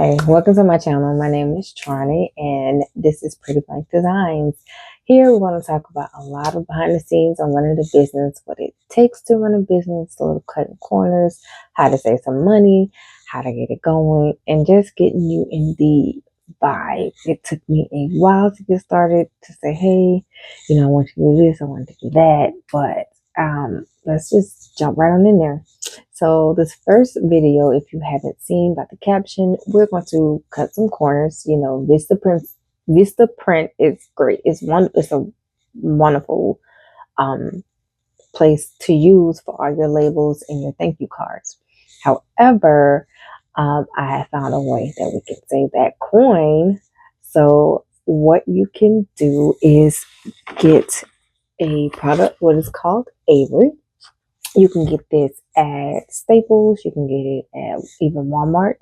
Hi, welcome to my channel. My name is Charney and this is Pretty Blank Designs. Here we're going to talk about a lot of behind the scenes on running a business, what it takes to run a business, a little cutting corners, how to save some money, how to get it going, and just getting you in the vibe. It took me a while to get started to say, hey, I want you to do this, I want to do that, but let's just jump right on in there. So this first video, if you haven't seen by the caption, we're going to cut some corners. Vista print is great. It's a wonderful place to use for all your labels and your thank you cards. However, I have found a way that we can save that coin. So what you can do is get a product, what is called Avery. You can get this at Staples. You can get it at even Walmart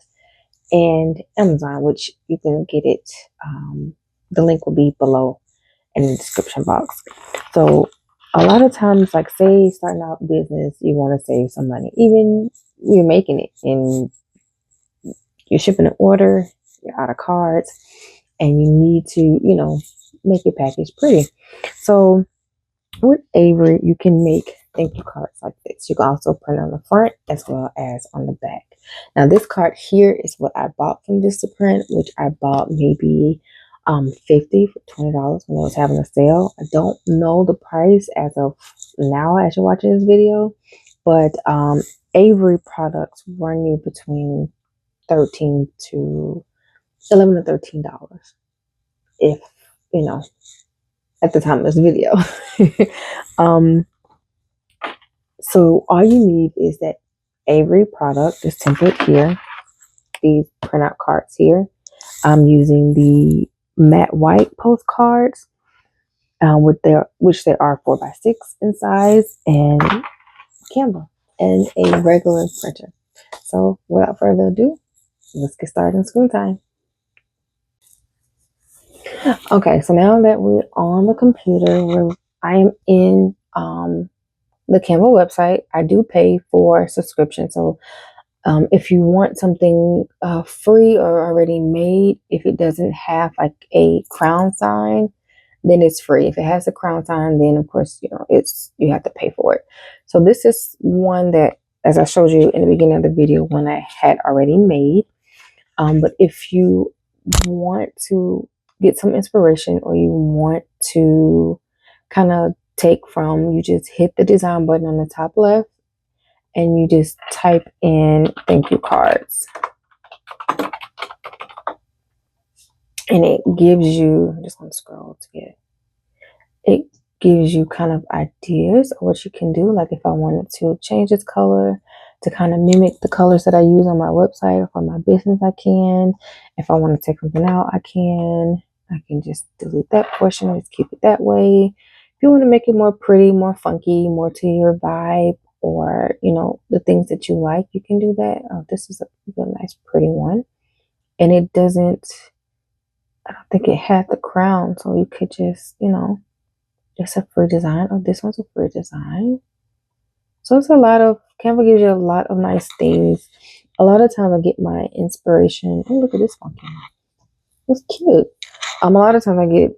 and Amazon, which you can get it. The link will be below in the description box. So a lot of times, like say starting out business, you want to save some money. Even you're making it and you're shipping an order, you're out of cards, and you need to, make your package pretty. So with Avery, you can make thank you cards like this. You can also print on the front as well as on the back. Now this card here is what I bought from Vistaprint, which I bought maybe $50 for $20 when I was having a sale. I don't know the price as of now as you're watching this video, but Avery products run you between $11 to $13 if at the time of this video. So all you need is that Avery product, this template here, these printout cards here. I'm using the matte white postcards, which they are 4x6 in size, and Canva, and a regular printer. So without further ado, let's get started on screen time. Okay, so now that we're on the computer, I am in the Canva website. I do pay for subscription. So if you want something free or already made, if it doesn't have like a crown sign, then it's free. If it has a crown sign, then of course, you have to pay for it. So this is one that, as I showed you in the beginning of the video, one I had already made. But if you want to get some inspiration or you want to kind of take from, you just hit the design button on the top left and you just type in thank you cards. And it gives you, I'm just going to scroll to get it gives you kind of ideas of what you can do. Like if I wanted to change its color to kind of mimic the colors that I use on my website or for my business, I can. If I want to take something out, I can just delete that portion and just keep it that way. If you want to make it more pretty, more funky, more to your vibe, or the things that you like, you can do that. Oh, this is a nice pretty one, and it doesn't, I don't think it had the crown, so you could just it's a free design. Oh, this one's a free design. So it's Canva gives you a lot of nice things. A lot of times I get my inspiration. Oh, look at this one. It's cute. A lot of times I get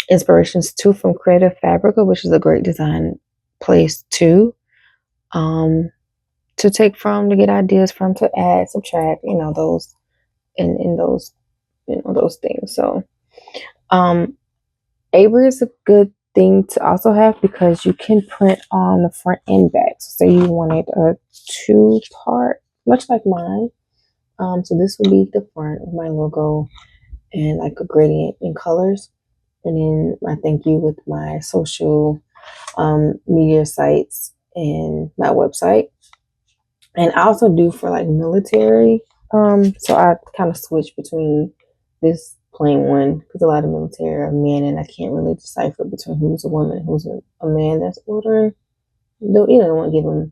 inspirations too from Creative Fabrica, which is a great design place too, to take from, to get ideas from, to add, subtract, those in those those things. So Avery is a good thing to also have because you can print on the front and back. So say you wanted a 2-part, much like mine. So this will be the front with my logo and like a gradient in colors, and then my thank you with my social media sites and my website. And I also do for like military. So I kind of switch between this plain one because a lot of military are men, and I can't really decipher between who's a woman and who's a man that's ordering. Don't want to give them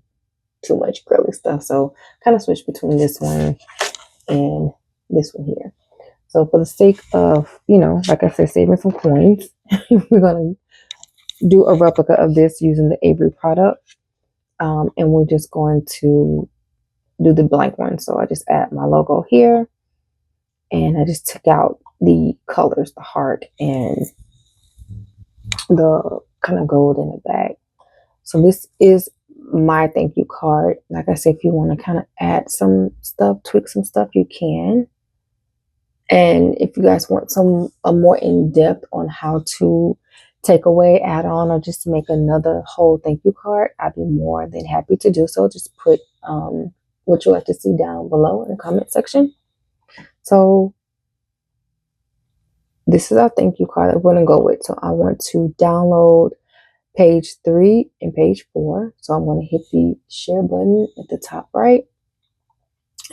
too much girly stuff, so kind of switch between this one and this one here. So for the sake of like I said, saving some coins, we're gonna do a replica of this using the Avery product, and we're just going to do the blank one. So I just add my logo here, and I just took out the colors, the heart and the kind of gold in the back. So this is my thank you card. Like I said, if you want to kind of add some stuff, tweak some stuff, you can. And if you guys want a more in-depth on how to take away, add on, or just to make another whole thank you card, I'd be more than happy to do so. Just put what you like to see down below in the comment section. So this is our thank you card that we're going to go with. So I want to download page 3 and page 4. So I'm going to hit the share button at the top right.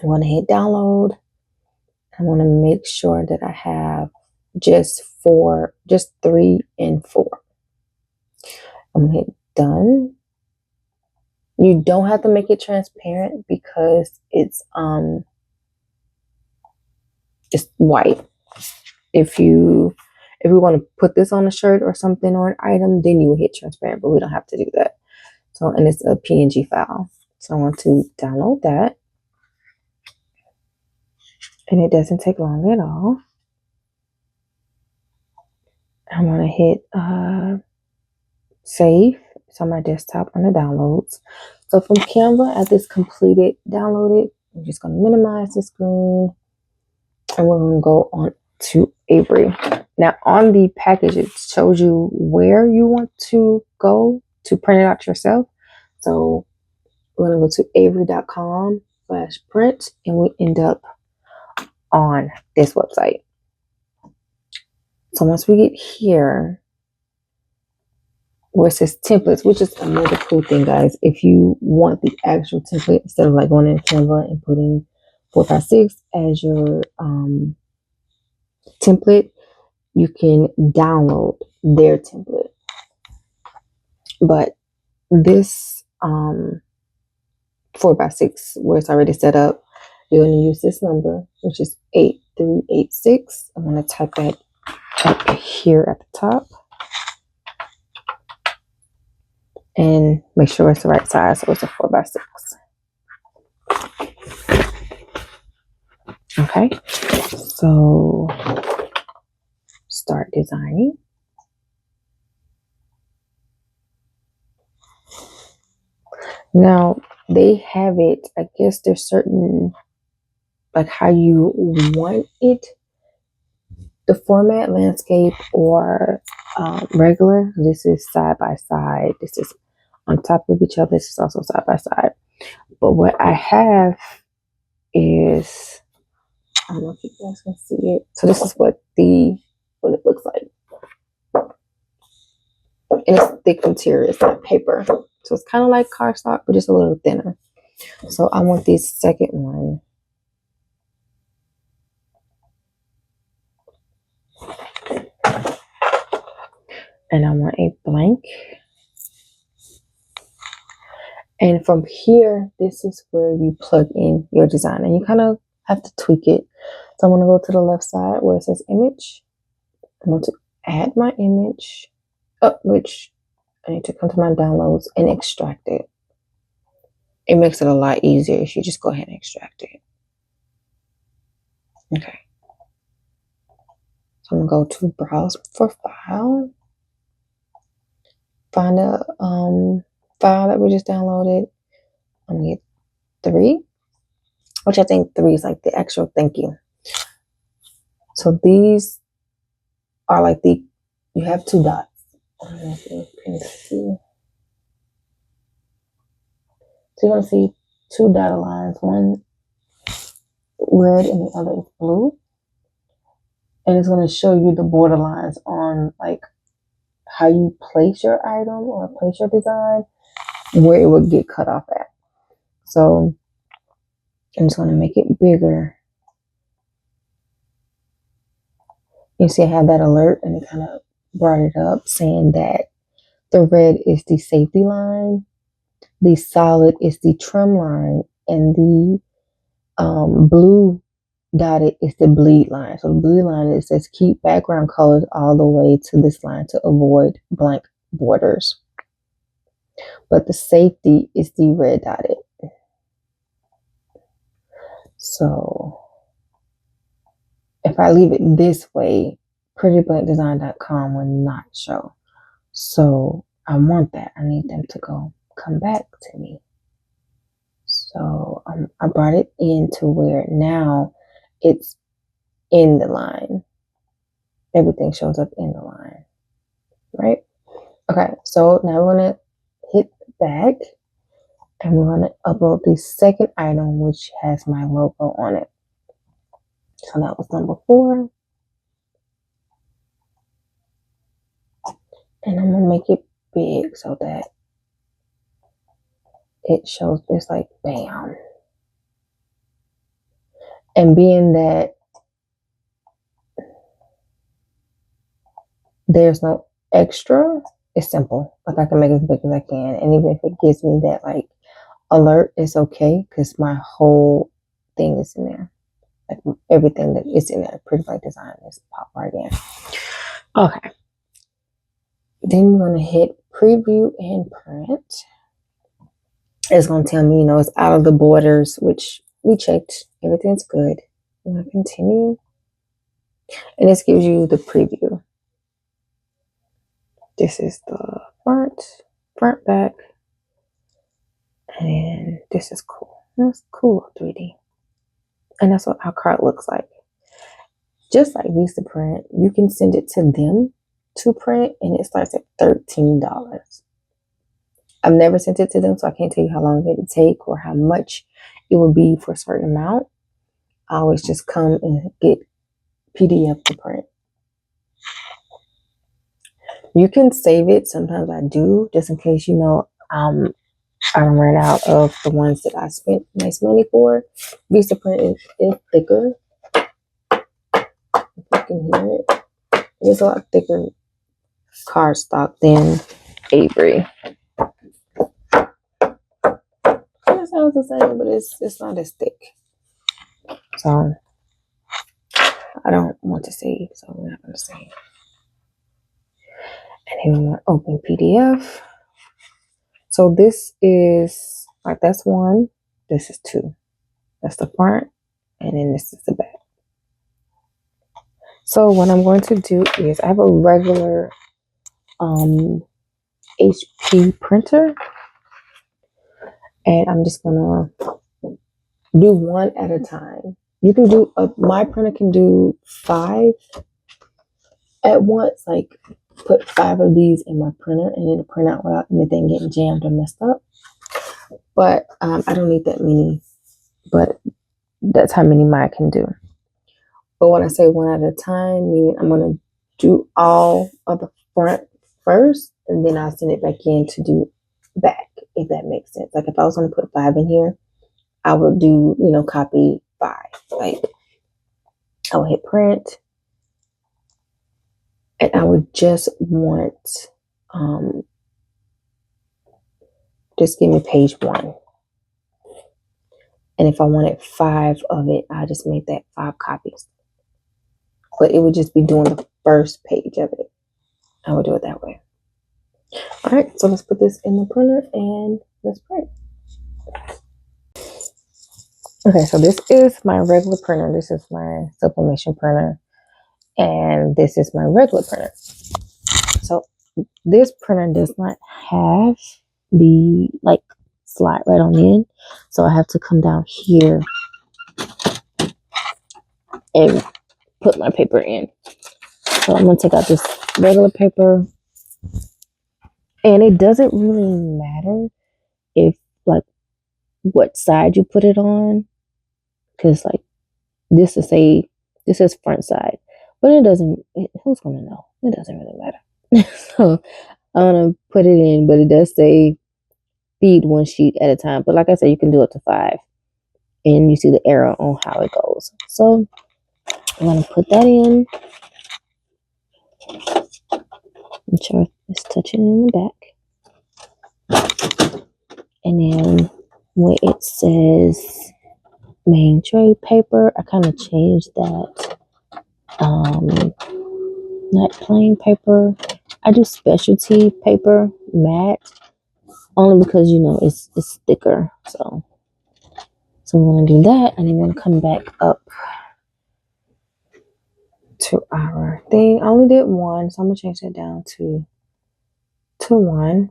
I'm going to hit download. I want to make sure that I have just 3 and 4. I'm going to hit done. You don't have to make it transparent because it's white. If we want to put this on a shirt or something or an item, then you will hit transparent, but we don't have to do that. So, and it's a PNG file. So I want to download that. And it doesn't take long at all. I'm going to hit save. It's on my desktop on the downloads. So from Canva, at this completed, downloaded, I'm just going to minimize the screen. And we're going to go on to Avery. Now on the package, it shows you where you want to go to print it out yourself. So we're going to go to avery.com/print, and we end up on this website. So once we get here, where it says templates, which is another cool thing, guys. If you want the actual template, instead of like going in Canva and putting 4x6 as your template, you can download their template. But this 4x6, where it's already set up, you're going to use this number, which is 8386. I'm going to type that up here at the top. And make sure it's the right size, so it's a 4x6. Okay, so start designing. Now they have it, I guess there's certain, like how you want it, the format, landscape or regular. This is side by side. This is on top of each other. This is also side by side. But what I have is, I don't know if you guys can see it. So this is what it looks like. And it's thick material. It's not paper. So it's kind of like cardstock, but just a little thinner. So I want this second one. And I want a blank. And from here, this is where you plug in your design. And you kind of have to tweak it. So I'm going to go to the left side where it says image. I'm going to add my image, which I need to come to my downloads and extract it. It makes it a lot easier if you just go ahead and extract it. Okay. So I'm going to go to browse for file. Find a file that we just downloaded. I'm going to get 3, which I think 3 is like the actual thank you. So these are like you have 2 dots. I don't know if you can see. So you're going to see 2 dotted lines, one red and the other is blue. And it's going to show you the border lines on like how you place your item or place your design, where it would get cut off at. So I'm just going to make it bigger. You see I have that alert, and it kind of brought it up saying that the red is the safety line, the solid is the trim line, and the blue dotted is the bleed line. So the bleed line, it says keep background colors all the way to this line to avoid blank borders. But the safety is the red dotted. So if I leave it this way, prettyblankdesign.com will not show. So I want that. I need them to come back to me. So I brought it into where now it's in the line. Everything shows up in the line, right? Okay, so now we're going to hit back and we're going to upload the second item, which has my logo on it. So that was number 4. And I'm going to make it big so that it shows, it's like bam. And being that there's no extra, it's simple. Like I can make it as big as I can. And even if it gives me that like alert, it's okay because my whole thing is in there. Like everything that is in there, Pretty Black Design is pop right in. Okay. Then we're going to hit preview and print. It's going to tell me, it's out of the borders, which we checked. Everything's good. I'm going to continue. And this gives you the preview. This is the front, back. And this is cool. That's cool 3D. And that's what our card looks like. Just like Visa Print, you can send it to them to print, and it starts at $13. I've never sent it to them, so I can't tell you how long it would take or how much it would be for a certain amount. I always just come and get PDF to print. You can save it. Sometimes I do, just in case, I ran out of the ones that I spent nice money for. Visa Print is thicker. If you can hear it. It's a lot thicker cardstock than Avery. It sounds the same, but it's not as thick. So I don't want to save, so we're not going to save. And then we want to open PDF. So this is like that's 1. This is 2. That's the front, and then this is the back. So what I'm going to do is I have a regular HP printer, and I'm just gonna do one at a time. You can do my printer can do 5 at once, like put 5 of these in my printer and it'll print out without anything getting jammed or messed up. But I don't need that many, but that's how many mine can do. But when I say one at a time, meaning I'm going to do all of the front first, and then I'll send it back in to do back, if that makes sense. Like if I was going to put 5 in here, I would do, copy 5. Like I would hit print, and I would just want, just give me page 1. And if I wanted 5 of it, I just make that 5 copies. But it would just be doing the first page of it. I would do it that way. All right, so let's put this in the printer and let's print. Okay, so this is my regular printer. This is my sublimation printer. And this is my regular printer. So this printer does not have the slide right on in. So I have to come down here and put my paper in. So I'm going to take out this regular paper. And it doesn't really matter if what side you put it on. Because this is front side. But who's going to know? It doesn't really matter. So I'm going to put it in, but it does say feed 1 sheet at a time. But like I said, you can do up to 5. And you see the arrow on how it goes. So I'm going to put that in. Make sure it's touching in the back. And then when it says main tray paper, I kind of changed that. Not plain paper. I do specialty paper, matte, only because it's thicker. So So we're going to do that, and then we're going to come back up to our thing. I only did one, so I'm going to change that down to 1.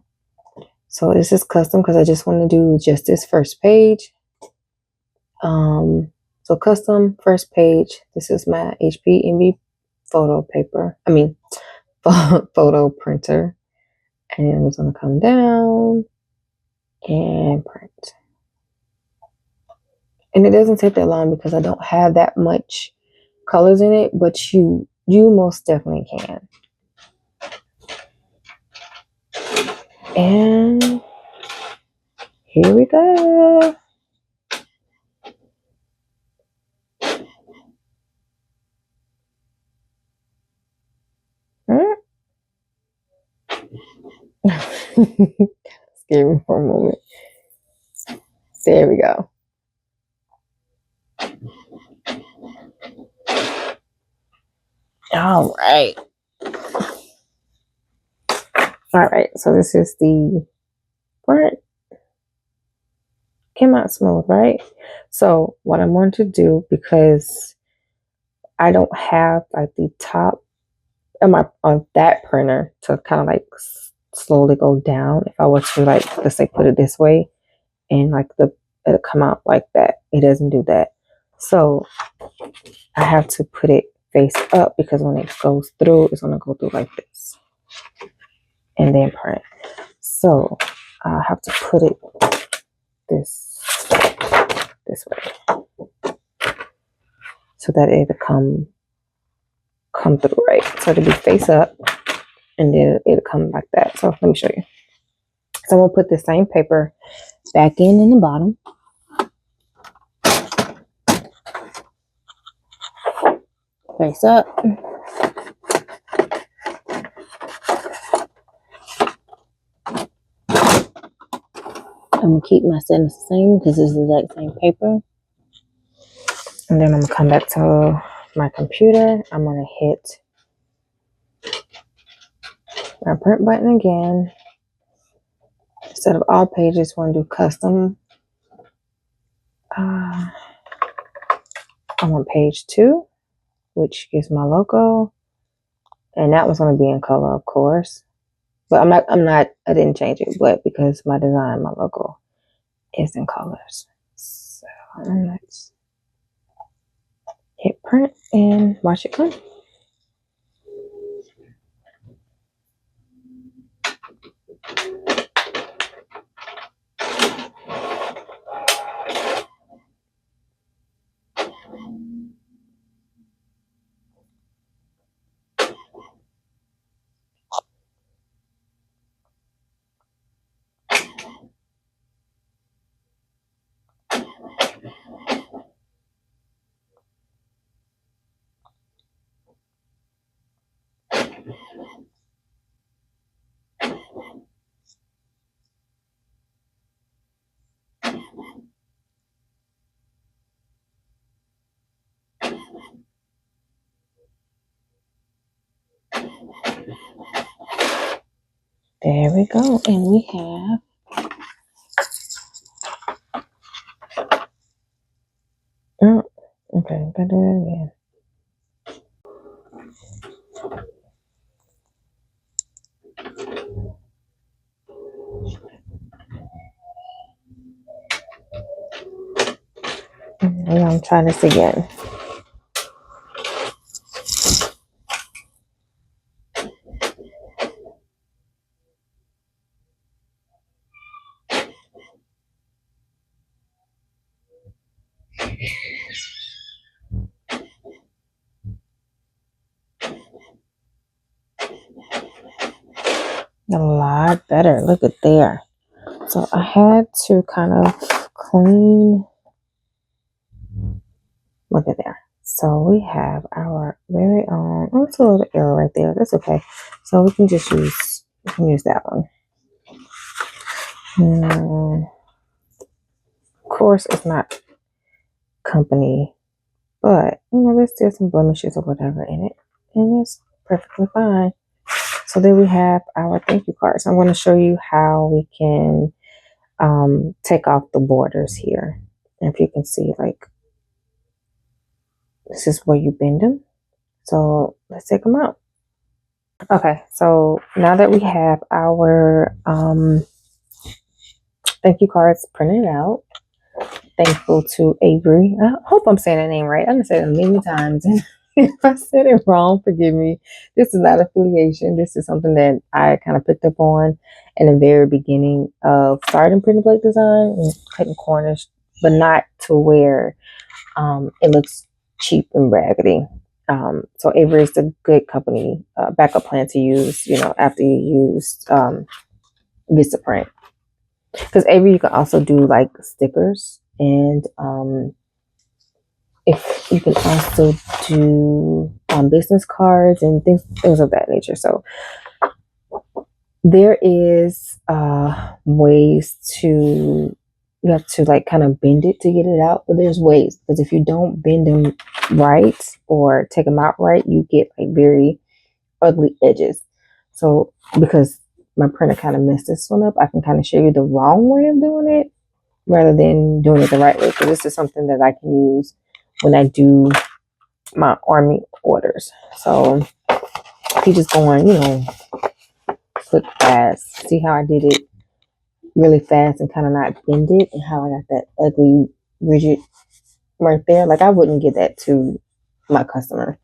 So this is custom because I just want to do just this first page. So custom first page. This is my HP Envy photo paper. Photo printer. And I'm just going to come down and print. And it doesn't take that long because I don't have that much colors in it, but you most definitely can. And here we go. Scared me for a moment. There we go. All right. So this is the front. Came out smooth, right? So what I'm going to do, because I don't have like the top on that printer to kind of like slowly go down. If I were to like, let's say, put it this way, and like it'll come out like that. It doesn't do that. So I have to put it face up because when it goes through, it's going to go through like this and then print. So I have to put it this way so that it'll come through right. So it'll be face up and then it'll come like that. So let me show you. So I'm going to put the same paper back in the bottom. Face up. I'm going to keep my settings the same because this is the exact same paper. And then I'm going to come back to my computer. I'm going to hit my print button again. Instead of all pages, we're going to do custom. I'm on page 2, which is my logo. And that one's going to be in color, of course. But I didn't change it, but because my design, my logo is in colors. So let's hit print and watch it come. There we go. And we have okay, gotta do that again. And I'm trying this again. A lot better. Look at there. So I had to kind of clean. Look at there. So we have our very own. Oh, it's a little error right there. That's okay. So we can just use that one. Of course, it's not company, but there's still some blemishes or whatever in it, and it's perfectly fine. So then we have our thank you cards. I'm going to show you how we can take off the borders here. And if you can see, like, this is where you bend them. So let's take them out. Okay, so now that we have our thank you cards printed out, thankful to Avery. I hope I'm saying that name right. I'm gonna say it many times. If I said it wrong, forgive me. This is not affiliation. This is something that I kind of picked up on in the very beginning of starting print and plate design and cutting corners, but not to where it looks cheap and raggedy. So Avery is a good company, backup plan to use, after you use Vistaprint. Because Avery, you can also do like stickers, and if you can also do business cards and things of that nature. So there is ways to, you have to like kind of bend it to get it out, but there's ways, because if you don't bend them right or take them out right, you get like very ugly edges. So because my printer kind of messed this one up, I can kind of show you the wrong way of doing it rather than doing it the right way, because this is something that I can use when I do my army orders. So if you just go on, click fast. See how I did it really fast and kind of not bend it, and how I got that ugly rigid right there. Like, I wouldn't give that to my customer.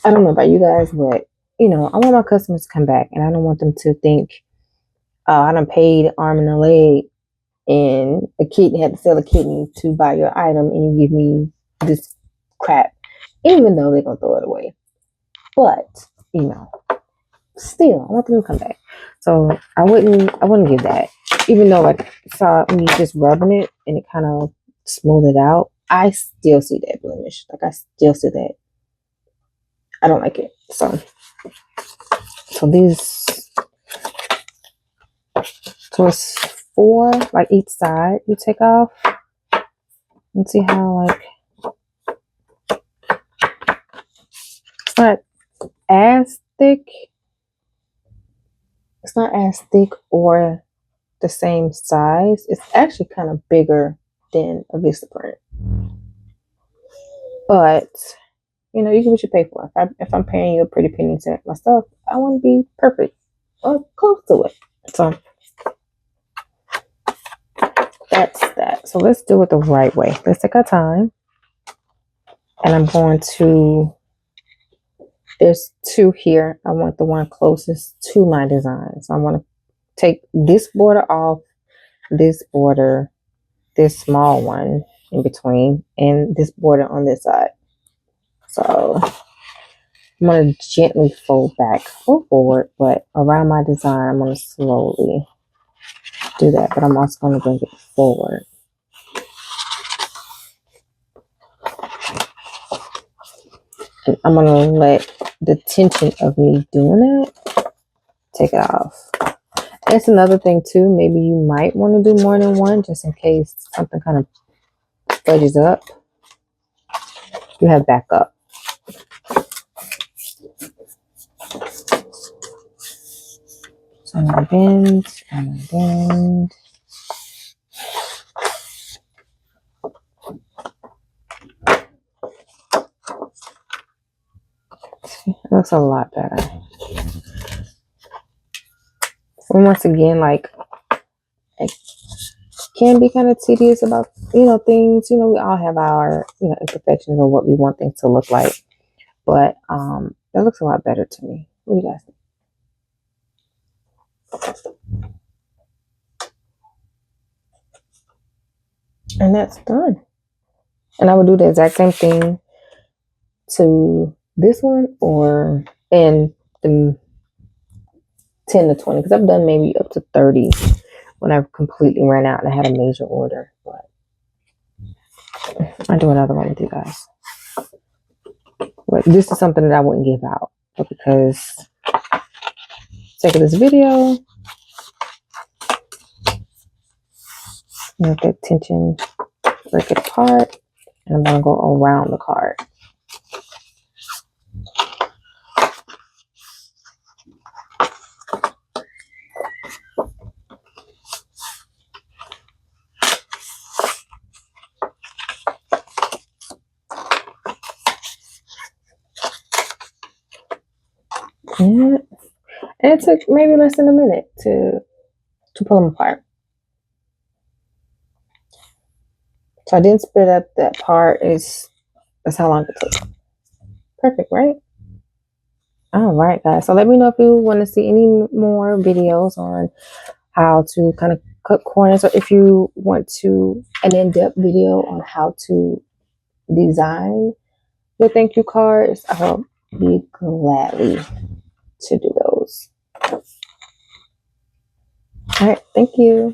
I don't know about you guys, but I want my customers to come back, and I don't want them to think, oh, I done paid arm and a leg and a kidney, had to sell a kidney to buy your item, and you give me this crap, even though they're gonna throw it away. But still, I want them to come back. So I wouldn't give that, even though, like, saw me just rubbing it and it kind of smoothed it out. I still see that blemish. Like, I still see that. I don't like it. So these, so it's 4, like, each side you take off. And see how, like, it's not as thick. It's not as thick or the same size. It's actually kind of bigger than a Vistaprint. But you get what you pay for. If I'm paying you a pretty penny to make my stuff, I want to be perfect or close to it. So that's that. So let's do it the right way. Let's take our time. And I'm going to, there's 2 here. I want the one closest to my design. So I want to take this border off, this border, this small one in between, and this border on this side. So I'm going to gently fold back or forward, but around my design, I'm going to slowly do that. But I'm also going to bring it forward. And I'm going to let the tension of me doing that take it off. That's another thing too. Maybe you might want to do more than one, just in case something kind of fudges up. You have backup. So I'm going to bend, It looks a lot better. And once again, like, it can be kind of tedious about, things. We all have our, imperfections or what we want things to look like. But that looks a lot better to me. What do you guys think? And that's done. And I would do the exact same thing to this one, or in the 10 to 20, because I've done maybe up to 30 when I've completely ran out and I had a major order. But I'll do another one with you guys. But this is something that I wouldn't give out, but because sake of this video, let that tension break it apart, and I'm gonna go around the card. Yeah. And it took maybe less than a minute to pull them apart. So I didn't split up that part. That's how long it took. Perfect, right? All right, guys. So let me know if you want to see any more videos on how to kind of cut corners, or if you want to an in-depth video on how to design your thank you cards. I'll be gladly to do those. All right. Thank you.